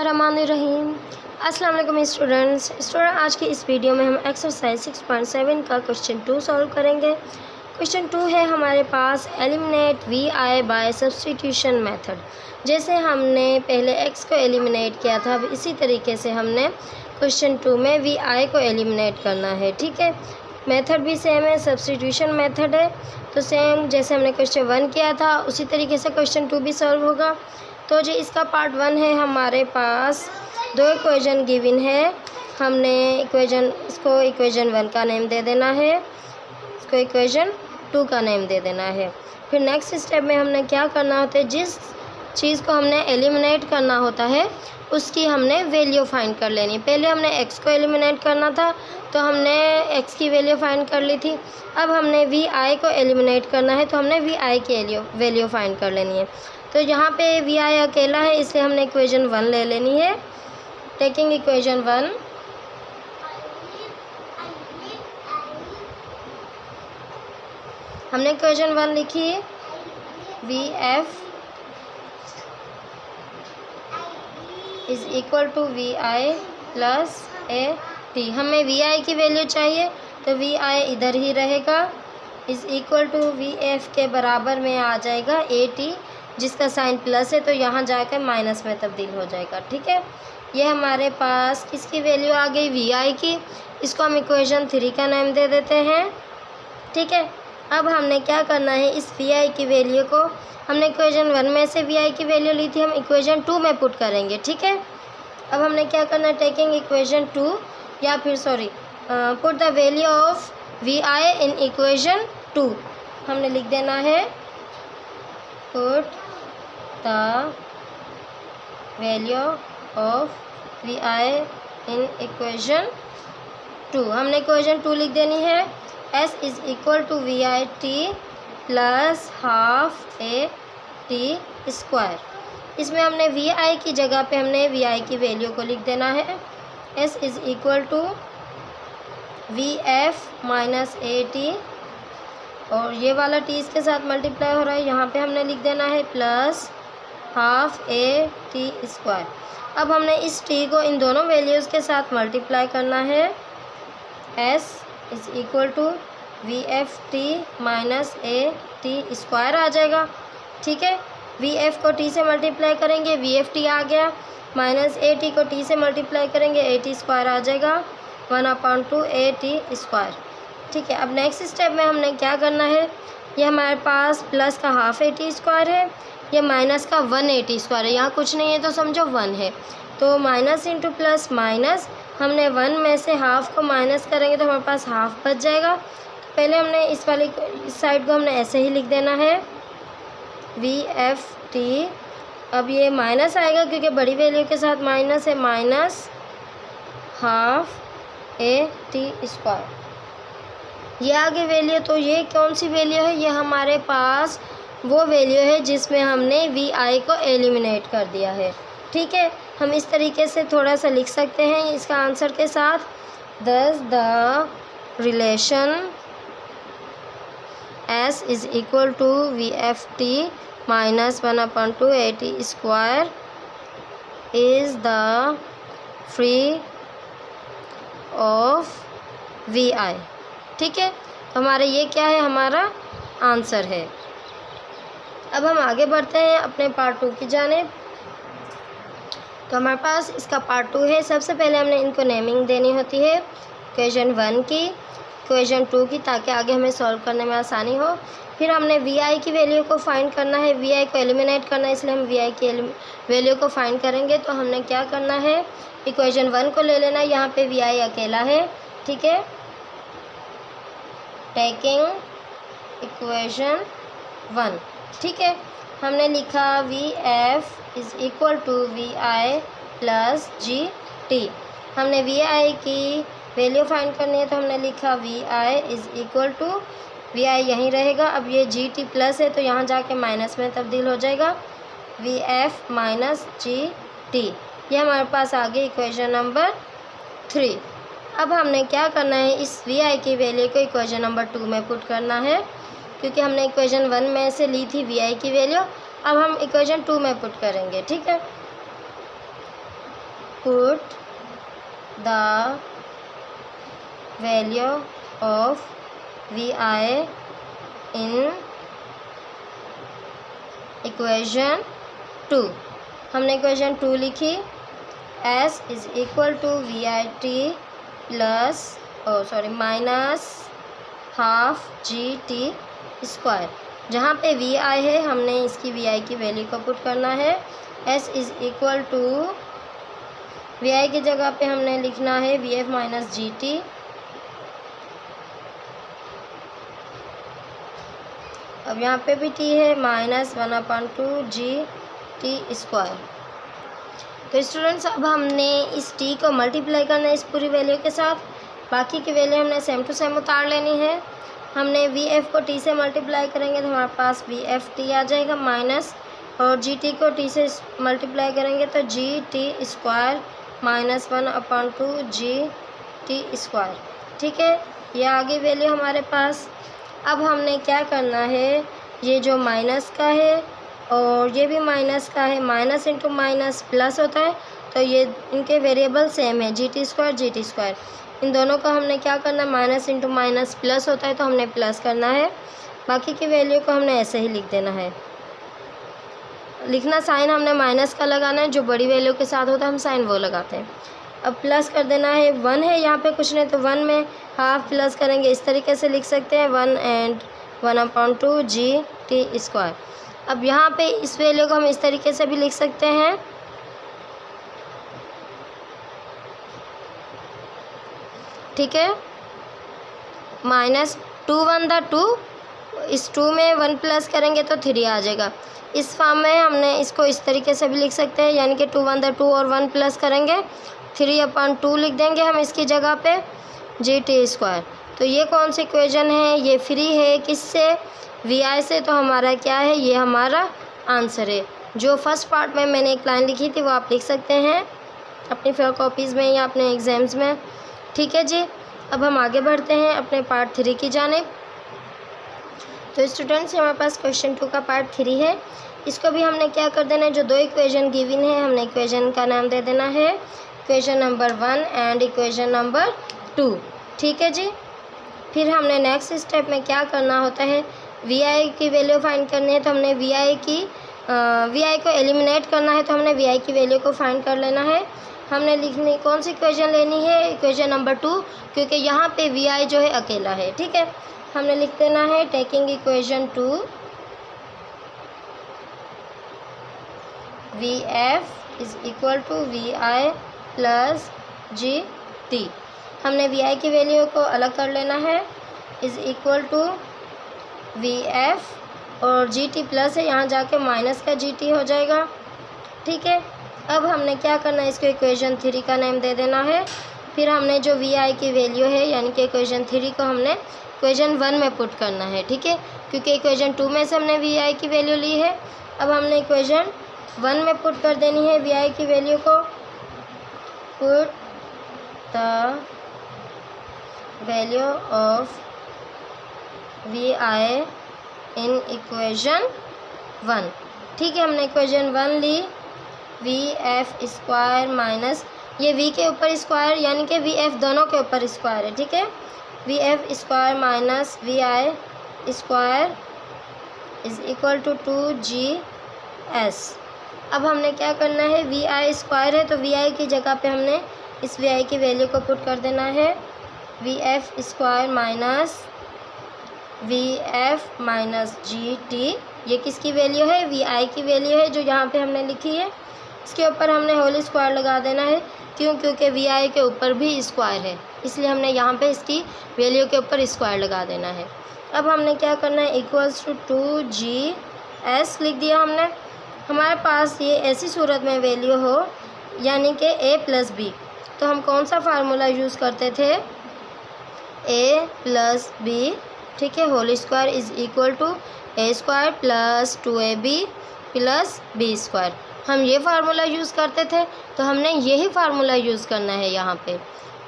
बिस्मिल्लाहिर्रहमानिर्रहीम। अस्सलाम वालेकुम स्टूडेंट्स। आज की इस वीडियो में हम एक्सरसाइज 6.7 का क्वेश्चन 2 सॉल्व करेंगे। क्वेश्चन 2 है हमारे पास eliminate V I by substitution method. जैसे हमने पहले एक्स को एलिमिनेट किया था, अब इसी तरीके से हमने क्वेश्चन 2 में वी आई को एलिमिनेट करना है। ठीक है, मेथड भी सेम है, सब्स्टिट्यूशन मेथड है, तो सेम जैसे हमने क्वेश्चन 1 किया था उसी तरीके से क्वेश्चन 2 भी सॉल्व होगा। तो जो इसका पार्ट 1 है, हमारे पास दो इक्वेशन गिवन है। हमने इसको इक्वेशन 1 का नेम दे देना है, इसको इक्वेशन 2 का नेम दे देना है। फिर नेक्स्ट स्टेप में हमने क्या करना होता है, जिस चीज़ को हमने एलिमिनेट करना होता है उसकी हमने वैल्यू फाइंड कर लेनी। पहले हमने एक्स को एलिमिनेट करना था तो हमने एक्स की वैल्यू फाइंड कर ली थी। अब हमने वी आई को एलिमिनेट करना है तो हमने वी आई की वैल्यू फाइंड कर लेनी है। तो यहाँ पे वी आई अकेला है, इसलिए हमने इक्वेशन 1 ले लेनी है। टेकिंग इक्वेशन 1, हमने इक्वेशन 1 लिखी, V F is equal to V I plus A T. हमें वी आई की वैल्यू चाहिए तो वी आई इधर ही रहेगा, is equal to V F के बराबर में आ जाएगा ए टी, जिसका साइन प्लस है तो यहाँ जाकर माइनस में तब्दील हो जाएगा। ठीक है, ये हमारे पास किसकी वैल्यू आ गई, वी आई की। इसको हम इक्वेशन 3 का नाम दे देते हैं। ठीक है, अब हमने क्या करना है, इस वी आई की वैल्यू को हमने इक्वेशन 1 में से वी आई की वैल्यू ली थी, हम इक्वेशन 2 में पुट करेंगे। ठीक है, अब हमने क्या करना है, टेकिंग इक्वेशन 2 या फिर put the value of V I in equation 2। हमने लिख देना है put the value of V I in equation 2। हमने इक्वेशन 2 लिख देनी है, S is equal to V I T plus half A T square. इसमें हमने वी आई की जगह पे हमने वी आई की वैल्यू को लिख देना है, S is equal to V F minus A T, और ये वाला टी इसके साथ मल्टीप्लाई हो रहा है, यहाँ पे हमने लिख देना है plus half A T square. अब हमने इस टी को इन दोनों वैल्यूज़ के साथ मल्टीप्लाई करना है, S is equal to V F T minus A T square आ जाएगा। ठीक है, वी एफ को टी से मल्टीप्लाई करेंगे, वी एफ टी आ गया, माइनस ए टी को टी से मल्टीप्लाई करेंगे, ए टी स्क्वायर आ जाएगा, 1/2 ए टी स्क्वायर। ठीक है, अब नेक्स्ट स्टेप में हमने क्या करना है, ये हमारे पास प्लस का हाफ ए टी स्क्वायर है, ये माइनस का 1 ए टी स्क्वायर है, यहाँ कुछ नहीं है तो समझो 1 है, तो माइनस इंटू प्लस माइनस, हमने 1 में से हाफ को माइनस करेंगे तो हमारे पास हाफ बच जाएगा। पहले हमने इस साइड को हमने ऐसे ही लिख देना है, वी एफ टी। अब ये माइनस आएगा क्योंकि बड़ी वैल्यू के साथ माइनस है, minus half A T square. ये आगे वैल्यू, तो ये कौन सी वैल्यू है, ये हमारे पास वो वैल्यू है जिसमें हमने वी आई को एलिमिनेट कर दिया है। ठीक है, हम इस तरीके से थोड़ा सा लिख सकते हैं इसका आंसर के साथ, thus the relation S is equal to V F T minus 1/2 A T square is the free of V I. ठीक है, तो हमारा ये क्या है, हमारा आंसर है। अब हम आगे बढ़ते हैं अपने पार्ट 2 की जानिब। तो हमारे पास इसका पार्ट 2 है। सबसे पहले हमने इनको नेमिंग देनी होती है, इक्वेशन 1 की, इक्वेशन 2 की, ताकि आगे हमें सॉल्व करने में आसानी हो। फिर हमने वी आई की वैल्यू को फाइंड करना है, वी आई को एलिमिनेट करना है, इसलिए हम वी आई की वैल्यू को फाइंड करेंगे। तो हमने क्या करना है, इक्वेशन 1 को ले लेना, यहाँ पे वी आई अकेला है। ठीक है, टेकिंग इक्वेशन 1। ठीक है, हमने लिखा V F is equal to V I plus G T. हमने वी आई की वैल्यू फाइंड करनी है तो हमने लिखा V I is equal to, V I यहीं रहेगा, अब ये जी टी प्लस है तो यहाँ जाके माइनस में तब्दील हो जाएगा, we F minus G T. ये हमारे पास आ गई इक्वेशन नंबर 3। अब हमने क्या करना है, इस वी आई की वैल्यू को इक्वेशन नंबर 2 में पुट करना है, क्योंकि हमने इक्वेशन 1 में से ली थी वी आई की वैल्यू। अब हम इक्वेशन 2 में पुट करेंगे। ठीक है, put the value of V I in equation 2। हमने इक्वेशन 2 लिखी, S is equal to V I T plus minus half G T square. जहाँ पे वी आई है हमने इसकी वी आई की वैल्यू को पुट करना है। S is equal to V I की जगह पे हमने लिखना है V F minus G T, अब यहाँ पे भी t है, माइनस 1/2 जी टी स्क्वायर। तो स्टूडेंट्स अब हमने इस t को मल्टीप्लाई करना है इस पूरी वैल्यू के साथ, बाकी की वैल्यू हमने सेम टू सेम उतार लेनी है। हमने वी एफ को t से मल्टीप्लाई करेंगे तो हमारे पास वी एफ टी आ जाएगा माइनस, और जी टी को t से मल्टीप्लाई करेंगे तो जी T square minus 1/2 G T square. ठीक है, ये आगे वैल्यू हमारे पास। अब हमने क्या करना है, ये जो माइनस का है और ये भी माइनस का है, माइनस इंटू माइनस प्लस होता है, तो ये इनके वेरिएबल सेम है जी टी स्क्वायर। इन दोनों का हमने क्या करना है, माइनस इंटू माइनस प्लस होता है तो हमने प्लस करना है, बाकी की वैल्यू को हमने ऐसे ही लिख देना है। लिखना साइन हमने माइनस का लगाना है, जो बड़ी वैल्यू के साथ होता है हम साइन वो लगाते हैं। अब प्लस कर देना है, 1 है यहाँ पे कुछ नहीं तो 1 में हाफ प्लस करेंगे, इस तरीके से लिख सकते हैं 1 एंड 1/2 जी टी स्क्वायर। अब यहाँ पे इस वैल्यू को हम इस तरीके से भी लिख सकते हैं, ठीक है, माइनस 2 1 द 2, इस 2 में 1 प्लस करेंगे तो 3 आ जाएगा। इस फॉर्म में हमने इसको इस तरीके से भी लिख सकते हैं, यानी कि 2 1 द 2 और 1 प्लस करेंगे 3/2 लिख देंगे हम इसकी जगह पे जी टी स्क्वायर। तो ये कौन सी इक्वेशन है, ये फ्री है किससे, वी आई से, तो हमारा क्या है, ये हमारा आंसर है। जो फर्स्ट पार्ट में मैंने एक लाइन लिखी थी वो आप लिख सकते हैं अपनी फेयर कॉपीज़ में या अपने एग्ज़ाम्स में। ठीक है जी, अब हम आगे बढ़ते हैं अपने पार्ट 3 की जानिब। तो स्टूडेंट्स हमारे पास क्वेश्चन 2 का पार्ट 3 है, इसको भी हमने क्या कर देना है, जो 2 इक्वेशन गिवन है हमने इक्वेशन का नाम दे देना है equation number 1 and equation number 2। ठीक है जी, फिर हमने नेक्स्ट स्टेप में क्या करना होता है, वी आई की वैल्यू फाइंड करनी है, तो हमने वी आई को एलिमिनेट करना है, तो हमने वी आई की वैल्यू को फाइंड कर लेना है। हमने लिखनी कौन सी इक्वेशन लेनी है, इक्वेशन नंबर 2, क्योंकि यहाँ पे वी आई जो है अकेला है। ठीक है, हमने लिख देना है taking equation 2 V F is equal to V I plus G T. हमने वी आई की वैल्यू को अलग कर लेना है, is equal to V F और जी टी प्लस है, यहाँ जाके माइनस का जी टी हो जाएगा। ठीक है, अब हमने क्या करना है, इसको इक्वेशन 3 का नेम दे देना है। फिर हमने जो वी आई की वैल्यू है यानी कि इक्वेशन 3 को हमने इक्वेशन 1 में पुट करना है। ठीक है, क्योंकि इक्वेशन 2 में से हमने वी आई की वैल्यू ली है, अब हमने इक्वेशन 1 में पुट कर देनी है वी आई की वैल्यू को। Put the value of V I in equation 1। ठीक है, हमने इक्वेशन 1 ली, वी एफ स्क्वायर माइनस, ये वी के ऊपर स्क्वायर यानी कि वी एफ दोनों के ऊपर स्क्वायर है। ठीक है, V F square minus V I square is equal to 2GS। अब हमने क्या करना है, वी आई स्क्वायर है तो वी आई की जगह पे हमने इस वी आई की वैल्यू को पुट कर देना है, V F square minus we F minus G T. ये किसकी वैल्यू है, वी आई की वैल्यू है जो यहाँ पे हमने लिखी है। इसके ऊपर हमने होल स्क्वायर लगा देना है, क्यों, क्योंकि वी आई के ऊपर भी स्क्वायर है, इसलिए हमने यहाँ पे इसकी वैल्यू के ऊपर स्क्वायर लगा देना है। अब हमने क्या करना है, इक्वल्स टू 2GS लिख दिया हमने। हमारे पास ये ऐसी सूरत में वैल्यू हो यानी कि a प्लस बी, तो हम कौन सा फार्मूला यूज़ करते थे, a प्लस बी। ठीक है, whole square is equal to a square plus 2ab plus b square. हम ये फार्मूला यूज़ करते थे, तो हमने यही फार्मूला यूज़ करना है यहाँ पे।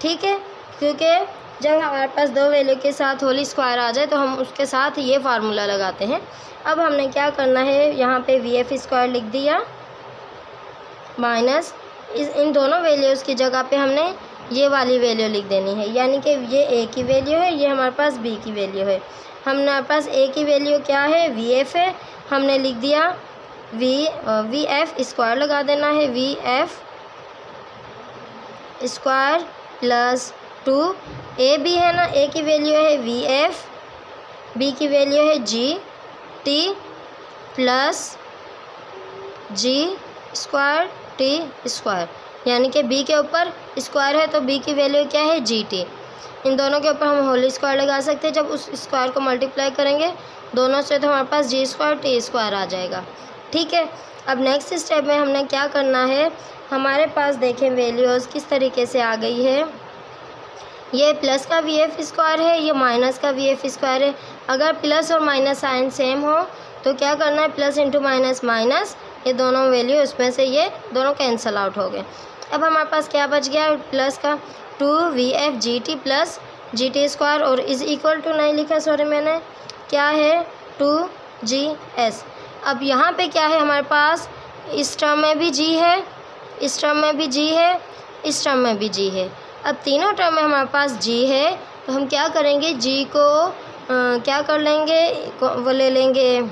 ठीक है, क्योंकि जब हमारे पास 2 वैल्यू के साथ होल स्क्वायर आ जाए तो हम उसके साथ ये फार्मूला लगाते हैं। अब हमने क्या करना है, यहाँ पे वी एफ स्क्वायर लिख दिया माइनस इन दोनों वैल्यूज़ की जगह पे हमने ये वाली वैल्यू लिख देनी है, यानी कि ये ए की वैल्यू है, ये हमारे पास बी की वैल्यू है। हमारे पास ए की वैल्यू क्या है, वी एफ है, हमने लिख दिया वी एफ स्क्वायर लगा देना है, V F square plus 2 A B है ना, ए की वैल्यू है वी एफ, बी की वैल्यू है G T plus G square T square, यानी कि बी के ऊपर स्क्वायर है तो बी की वैल्यू क्या है जी टी। इन दोनों के ऊपर हम होल स्क्वायर लगा सकते हैं, जब उस स्क्वायर को मल्टीप्लाई करेंगे दोनों से तो हमारे पास जी स्क्वायर टी स्क्वायर आ जाएगा। ठीक है, अब नेक्स्ट स्टेप में हमने क्या करना है, हमारे पास देखें वैल्यूज़ किस तरीके से आ गई है। ये प्लस का वी एफ स्क्वायर है, ये माइनस का वी एफ स्क्वायर है। अगर प्लस और माइनस साइन सेम हो तो क्या करना है, प्लस इंटू माइनस माइनस, ये दोनों वैल्यू उसमें से ये दोनों कैंसिल आउट हो गए। अब हमारे पास क्या बच गया, प्लस का 2 जी T plus G T square, और इज़ इक्वल टू नहीं लिखा, सॉरी मैंने, क्या है 2GS। अब यहाँ पे क्या है हमारे पास, इस टर्म में भी जी है, इस टर्म में भी जी है, इस टर्म में भी जी है। अब तीनों टर्म में हमारे पास जी है तो हम क्या करेंगे, जी को क्या कर लेंगे, वो ले लेंगे,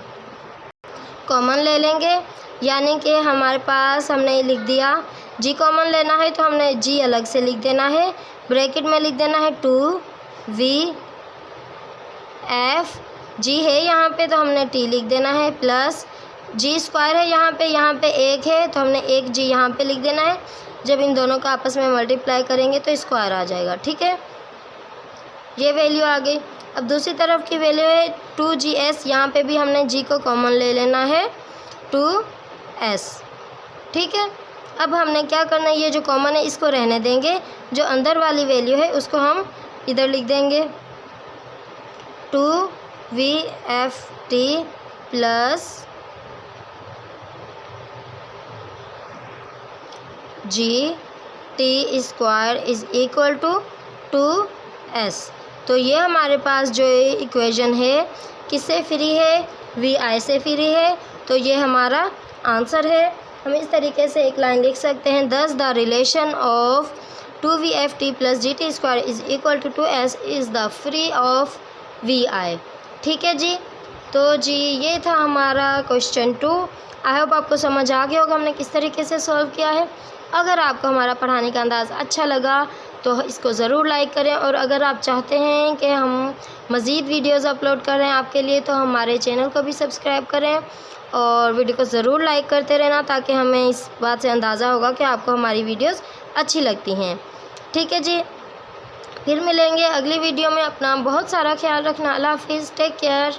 कॉमन ले लेंगे, यानी कि हमारे पास हमने लिख दिया जी कॉमन लेना है तो हमने जी अलग से लिख देना है, ब्रैकेट में लिख देना है 2VF, जी है यहाँ पे तो हमने टी लिख देना है, प्लस जी स्क्वायर है यहाँ पे एक है तो हमने एक जी यहाँ पे लिख देना है। जब इन दोनों का आपस में मल्टीप्लाई करेंगे तो स्क्वायर आ जाएगा। ठीक है, ये वैल्यू आ गई। अब दूसरी तरफ की वैल्यू है 2GS, यहाँ पे भी हमने जी को कॉमन ले लेना है 2S। ठीक है, अब हमने क्या करना है, ये जो कॉमन है इसको रहने देंगे, जो अंदर वाली वैल्यू है उसको हम इधर लिख देंगे 2VFT plus G T square is equal to 2S। तो ये हमारे पास जो इक्वेशन है किससे फ्री है, VI से फ्री है, तो ये हमारा आंसर है। हम इस तरीके से एक लाइन लिख सकते हैं, thus the relation of 2VFT plus G T square is equal to 2S is the free of VI। ठीक है जी, तो जी ये था हमारा क्वेश्चन 2। आई होप आपको समझ आ गया होगा हमने किस तरीके से सॉल्व किया है। अगर आपको हमारा पढ़ाने का अंदाज़ अच्छा लगा तो इसको ज़रूर लाइक करें, और अगर आप चाहते हैं कि हम मज़ीद वीडियोज़ अपलोड करें आपके लिए तो हमारे चैनल को भी सब्सक्राइब करें और वीडियो को ज़रूर लाइक करते रहना, ताकि हमें इस बात से अंदाज़ा होगा कि आपको हमारी वीडियोज़ अच्छी लगती हैं। ठीक है जी, फिर मिलेंगे अगली वीडियो में। अपना बहुत सारा ख्याल रखना। अल्लाह हाफिज़, टेक केयर।